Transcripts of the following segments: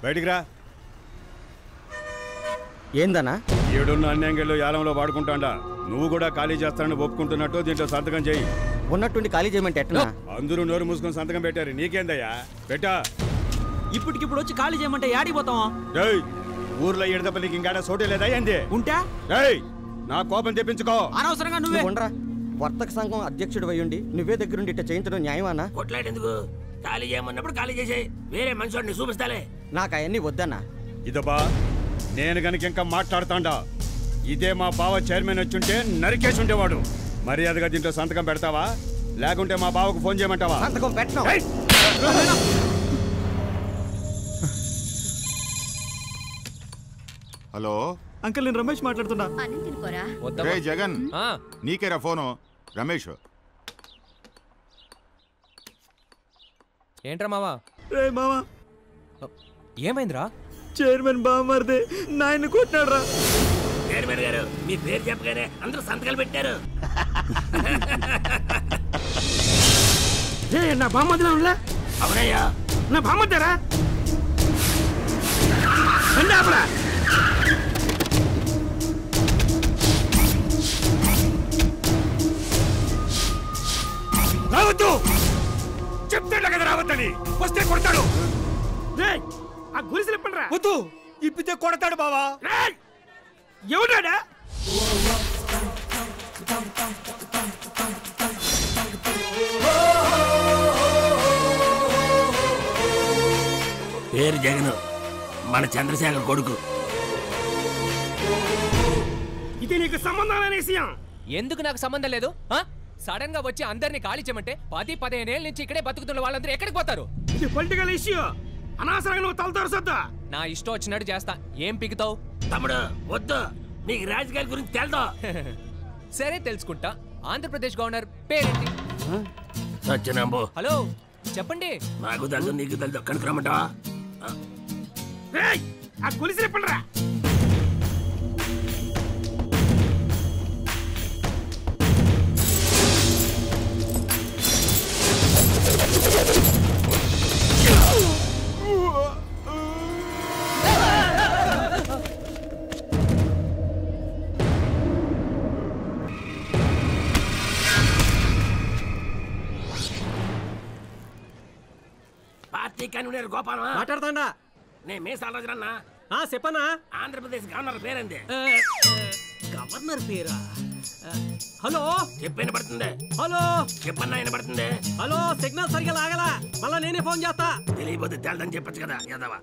బయటికి రా. ఏందన్నా? ఏడున్న అన్యంగల్లో యాలంలో వాడుకుంటాండా. నువ్వు కూడా ఖాళీ చేస్తానని ఒప్పుకుంటున్నట్టు దీంట్లో సంతకం చేయి. ఉన్నట్టుండి ఖాళీ చేయమంటే ఎట్లా? అందరూ నోరు మూసుకొని సంతకం పెట్టారు. నీకేందయ్యా? పెట్టా. ఇప్పటికిప్పుడు వచ్చి ఖాళీ చేయమంటే యాడిపోతాం? ఊర్లో ఎడదప్ప నీకు ఇంకా సోటే లేదా ఏంది? ఉంటా నా కోపం తెప్పించుకో. అనవసరంగా నువ్వే ఉండరా. వర్తక సంఘం అధ్యక్షుడు అయ్యుండి నువ్వే దగ్గరుండి ఇట్లా చేయించడం న్యాయమానా? కొట్లాడేందుకు? ఖాళీ చేయమన్నప్పుడు ఖాళీ చేసేయి. వేరే మనిషిని చూపిస్తాలే. నాకు అవన్నీ వద్దన్నా. ఇదబ్బా నేను గనక ఇంకా మాట్లాడుతాండా ఇదే మా బావ చైర్మన్ వచ్చుంటే నరికేసి ఉండేవాడు. మర్యాదగా దీంట్లో సంతకం పెడతావా లేకుంటే మా బావకు ఫోన్ చేయమంటావా? సంతకం పెట్టను. హలో అంకుల్, నేను రమేష్ మాట్లాడుతున్నా. జగన్ నీకేరా ఫోను? రమేష్. ఏంట్రా మావా? రే మావా, ఏమైందిరా? చైర్మన్ బామ్మర్దే నాయన్ని కొట్టాడు రా. చైర్మన్ గారు మీ పేరు చెప్పగానే అందరూ సంతకాలు పెట్టారు. నా బామ్మర్దిలా ఉండలే? అవునయ్యా, నా బామ్మర్దారా? రావద్దు చెప్తాడు కదా రావద్దని. వస్తే కొడతాడు. ఆ గురిసెలు ఇప్పండి రా. వద్దు, ఇప్పితే కొడతాడు బావా. ఎవడాడా? పేరు జగన్, మన చంద్రశేఖర్ కొడుకు. ఇది నీకు సంబంధం లేని విషయం. ఎందుకు నాకు సంబంధం లేదు? సడన్ గా వచ్చి అందరినీ ఖాళీ చేయమంటే 10-15 ఏళ్ళ నుంచి ఇక్కడే బతుకుతున్న వాళ్ళందరూ ఎక్కడికి పోతారు? ఇది పొలిటికల్ ఇష్యూ. అనవసరంగా నువ్వు తలదొరసొద్దా. నా ఇష్టం వచ్చినట్టు చేస్తా. ఏం పిగుతావు? తమ్ముడు వద్దు, నీకు రాజకీయాల గురించి తెలుదా? సరే తెలుసుకుంటా. ఆంధ్రప్రదేశ్ గవర్నర్ పేరేంటి? సత్యనాంబు. హలో చెప్పండి. నాకు తెలుసు, నీకు తెలుసు. కనుక్రమంటావా? ఆ గురిసెలు ఇప్పండి రా. పార్టీ కన్వీనర్ గోపాలమా మాట్లాడుతాండా? నేను మేసాలరాజునన్నా. చెప్పనా? ఆంధ్రప్రదేశ్ గవర్నర్ పేరేంది? గవర్నర్ పేరా? హలో చెప్పైన పడుతుంది. హలో చెప్పన్నా అయిన పడుతుంది. హలో, సిగ్నల్ సరిగా లాగలా. మళ్ళా నేనే ఫోన్ చేస్తా. తెలియపోతే తెలదని చెప్పచ్చు కదా యాదవా.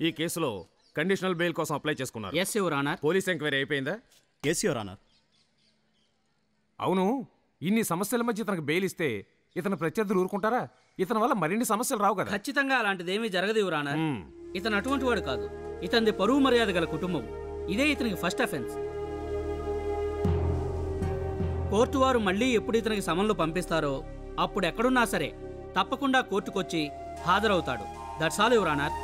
ఈ కేసులో కండిషనల్ బెయిల్ కోసం అప్లై చేసుకున్నారు. Yes your honour. Police enquiry అయిపోయిందా? Yes your honour. అవును, ఇన్ని సమస్యల మధ్య ఇతనికి బెయిల్ ఇస్తే ఇతను ప్రత్యర్థులు ఊరుకుంటారా? ఇతని వల్ల మరిన్ని సమస్యలు రావు కదా. ఖచ్చితంగా అలాంటిదేమీ జరగదు యువర్ ఆనర్. ఇతను అటువంటి వాడు కాదు. ఇతనిది పరువు మర్యాద గల కుటుంబం. ఇదే ఇతనికి ఫస్ట్ అఫెన్స్. కోర్టు వారు మళ్ళీ ఎప్పుడు ఇతనికి సమన్లు పంపిస్తారో అప్పుడు ఎక్కడున్నా సరే తప్పకుండా కోర్టుకొచ్చి హాజరవుతాడు. That's all your honour.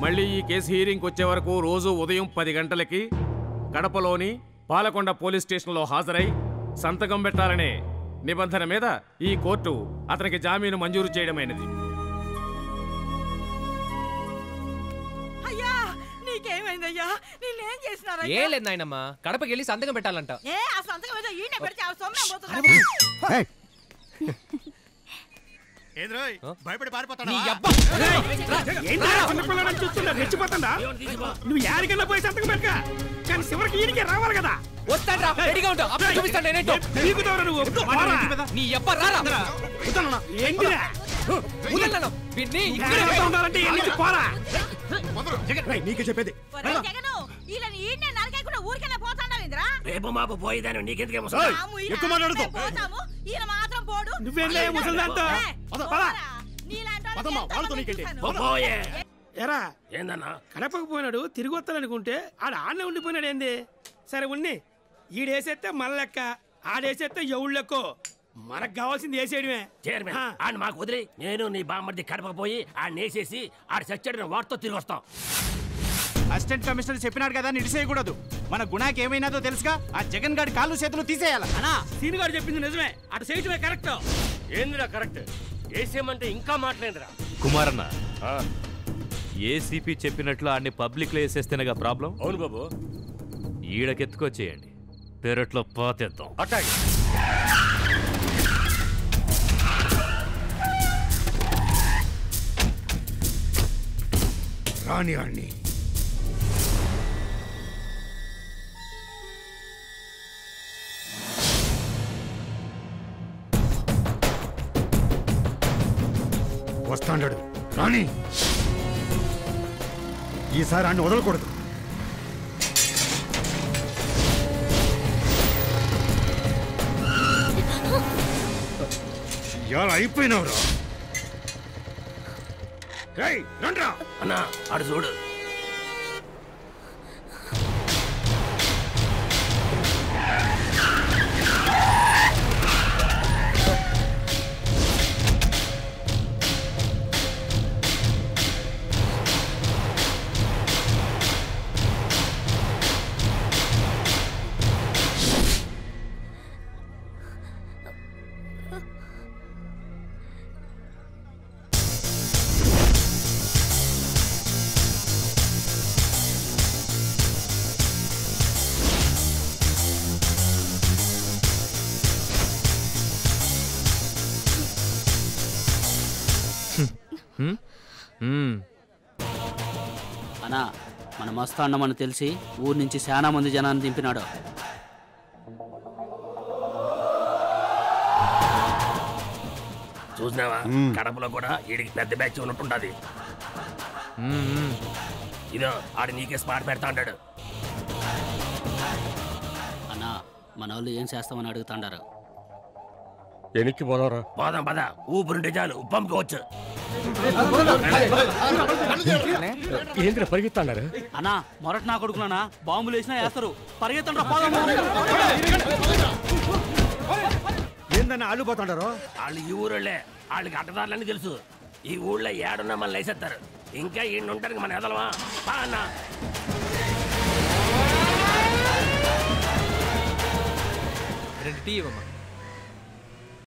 మళ్ళీ ఈ కేసు హీరింగ్కి వచ్చే వరకు రోజు ఉదయం 10 గంటలకి కడపలోని పాలకొండ పోలీస్ స్టేషన్లో హాజరై సంతకం పెట్టాలనే నిబంధన మీద ఈ కోర్టు అతనికి జామీను మంజూరు చేయడమైనది. అయ్యా నీకేమైందయ్యా? నేనేం చేసినారా? ఏం లేదు నాయనమ్మా, కడపకి వెళ్ళి సంతకం పెట్టాలంట. ఏ ఆ సంతకం ఏదో ఈయనే పెడితే ఆ సొమ్మే పోతుంది. భయపడి పారిపోతాడు. రెచ్చిపోతుందా? నువ్వు యారికన్నా పోయి సంతకం పెట్ట, కానీ చివరికి ఈయనకే రావాలి కదా. వస్తాడ్రా, రెడీగా ఉంటా. అప్పుడు చూపిస్తాను నేనేంటో. నువ్వు నీ ఎప్ప రారా. ఏంటిరా వదలను. వీడిని ఇక్కడే ఉండాలంటే ఎన్నికి పోరా. నీకు చెప్పేది ఒరేయ్ జగను, ఈలని ఈయనే నరకేయకుండా ఊరికనే పోతాండావేంద్రా? రేపు మాపు పోయేదాన్ని నీకెందుకే రాము, ఈయన మేము పోతాము, ఈయన మాత్రం పోడు. నువ్వేందే ముసలిదాంతో? పోయే ఎరా ఏందన్నా కడపకు పోయినాడు, తిరిగి వస్తాననుకుంటే ఆడ ఆడనే ఉండిపోయినాడు. ఏంది? సరే ఉన్ని, ఈడేసేస్తే మన లెక్క, ఆడేసేస్తే ఎవడు లెక్కో. మనకు కావాల్సింది వేసేయడమే. చైర్మన్ ఆడు మాకు వదిలి నేను నీ బామ్మర్ది కడపకపోయి ఆడిని వేసేసి ఆడు చచ్చాడు వాటితో తిరిగి వస్తాం. అసిస్టెంట్ కమిషనర్ చెప్పినాడు కదా నిడిసేయకూడదు. మన గుణాకి ఏమైనాదో తెలుసుగా. ఆ జగన్ గారి కాళ్ళు చేతులు తీసేయాలి. అన్నా సీను గారు చెప్పింది నిజమే, అటు చేయటమే కరెక్ట్. ఏందిరా కరెక్ట్? వేసేయమంటే ఇంకా మాట్లాడరా కుమారన్న. ఏసీపీ చెప్పినట్లు ఆడిని పబ్లిక్ లో వేసేస్తేనేగా ప్రాబ్లం. అవును బాబు, ఈడకెత్తుకొచ్చేయండి, పెరట్లో పాతేద్దాం. అట్టాగి రాని ఆడిని వస్తాడు. రాని ఈసారి ఆడిని వదలకూడదు. ఇవాళ అయిపోయినవరా. రండ్రా అన్నా, ఆడు చూడు. అన్నా మన మస్తు అన్నమని తెలిసి ఊరి నుంచి చాలా మంది జనాన్ని దింపినాడు. చూసినావా, కడపలో కూడా వీడికి పెద్ద బ్యాచ్ ఉన్నట్టుంటది. ఇదో ఆడు నీకే స్పాట్ పెడతా అంటాడు. అన్నా మన వాళ్ళు ఏం చేస్తామని అడుగుతాండారు. ఎనికి పోదారా? పోదాం పద, ఊపిరింటే చాలు పంపుకోవచ్చు. ఏంటి పరిగెత్తాడారు? అన్నా మొరటి నా కొడుకులనా బాంబులు వేసినా వేస్తారు. పరిగెత్తండి. ఏందన్నా ఆలు పోతాడారు? వాళ్ళు ఈ ఊరోళ్ళే, వాళ్ళకి అడ్డదారులని తెలుసు. ఈ ఊళ్ళో ఏడున్నా మనం లేసేస్తారు. ఇంకా ఈయన ఉంటానికి మన ఎదలమా బా అన్నా. రెండు టీ ఇవ్వమ్మా.